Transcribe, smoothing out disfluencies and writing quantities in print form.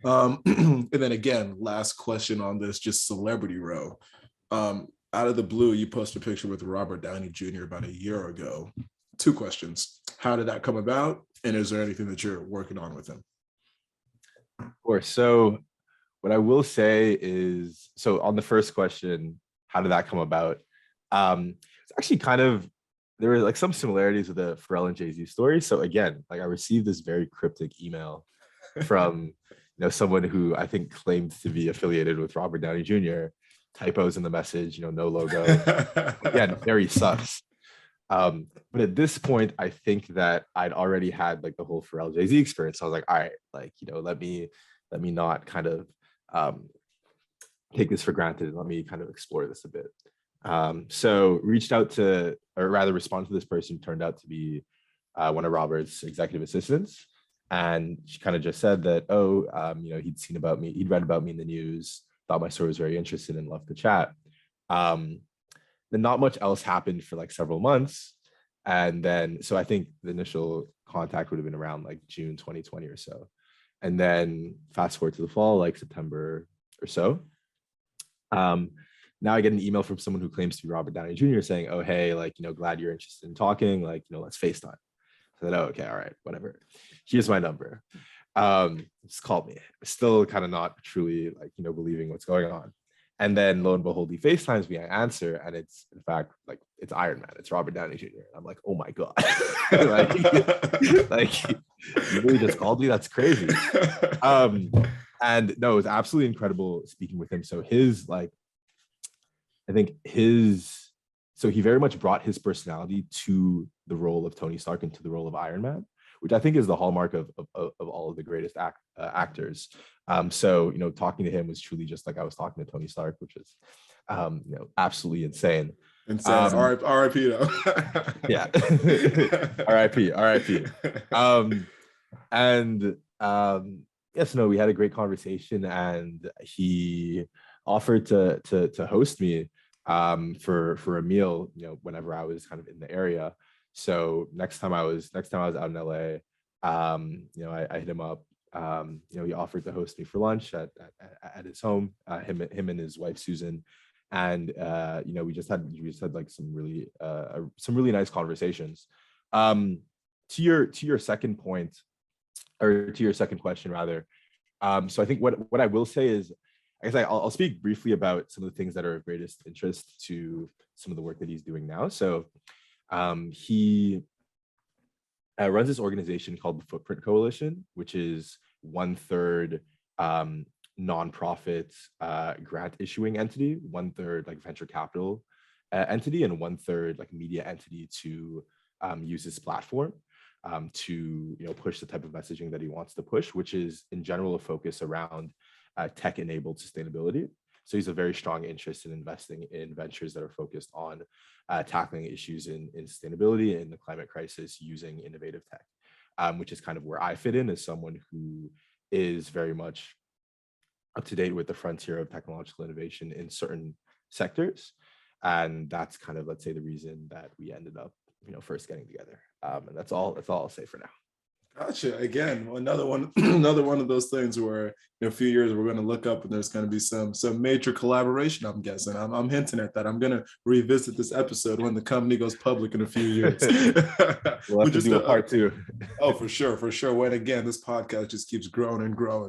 And then again, last question on this, just celebrity row. Out of the blue, you posted a picture with Robert Downey Jr. about a year ago. 2 questions. How did that come about? And is there anything that you're working on with him? Of course. So what I will say is, so on the first question, how did that come about? It's actually kind of, there were like some similarities with the Pharrell and Jay-Z story. So again, like I received this very cryptic email from someone who I think claimed to be affiliated with Robert Downey Jr. Typos in the message, no logo. Again, very sus. But at this point, I think that I'd already had like the whole Pharrell Jay-Z experience. So I was like, all right, like, let me not kind of take this for granted. Let me kind of explore this a bit. So reached out to, or rather responded to this person who turned out to be one of Robert's executive assistants. And she kind of just said that, he'd seen about me, he'd read about me in the news, thought my story was very interesting and loved to chat. Then not much else happened for like several months. And then, so I think the initial contact would have been around like June 2020 or so. And then fast forward to the fall, like September or so. Now I get an email from someone who claims to be Robert Downey Jr. saying, oh, hey, like, glad you're interested in talking, like, let's FaceTime. I said, oh, okay, all right, whatever. Here's my number. Just called me. Still kind of not truly like, believing what's going on. And then lo and behold, he FaceTimes me, I answer, and it's in fact like it's Iron Man, it's Robert Downey Jr. I'm like, oh my God. like you really just called me? That's crazy. And no, it was absolutely incredible speaking with him. So so he very much brought his personality to the role of Tony Stark and to the role of Iron Man, which I think is the hallmark of all of the greatest actors. So, talking to him was truly just like I was talking to Tony Stark, which is, absolutely insane. Insane. R.I.P. though. Yeah. R.I.P. Yes, no, we had a great conversation, and he offered to host me for a meal, whenever I was kind of in the area. So next time I was out in LA, I hit him up. He offered to host me for lunch at his home, him and his wife Susan, and we just had like some really nice conversations. To your second point, or to your second question rather. So I think what I will say is, I guess I'll speak briefly about some of the things that are of greatest interest to some of the work that he's doing now. So he runs this organization called the Footprint Coalition, which is 1/3 nonprofit grant issuing entity, 1/3 like venture capital entity, and 1/3 like media entity to use this platform to push the type of messaging that he wants to push, which is in general a focus around tech-enabled sustainability. So he's a very strong interest in investing in ventures that are focused on tackling issues in sustainability and the climate crisis using innovative tech, which is kind of where I fit in as someone who is very much up to date with the frontier of technological innovation in certain sectors. And that's kind of, let's say, the reason that we ended up, first getting together. And that's all I'll say for now. Gotcha. Again, another one of those things where in a few years we're going to look up and there's going to be some major collaboration. I'm guessing. I'm hinting at that. I'm going to revisit this episode when the company goes public in a few years. We'll have to do a part 2. Oh, for sure. When again, this podcast just keeps growing and growing.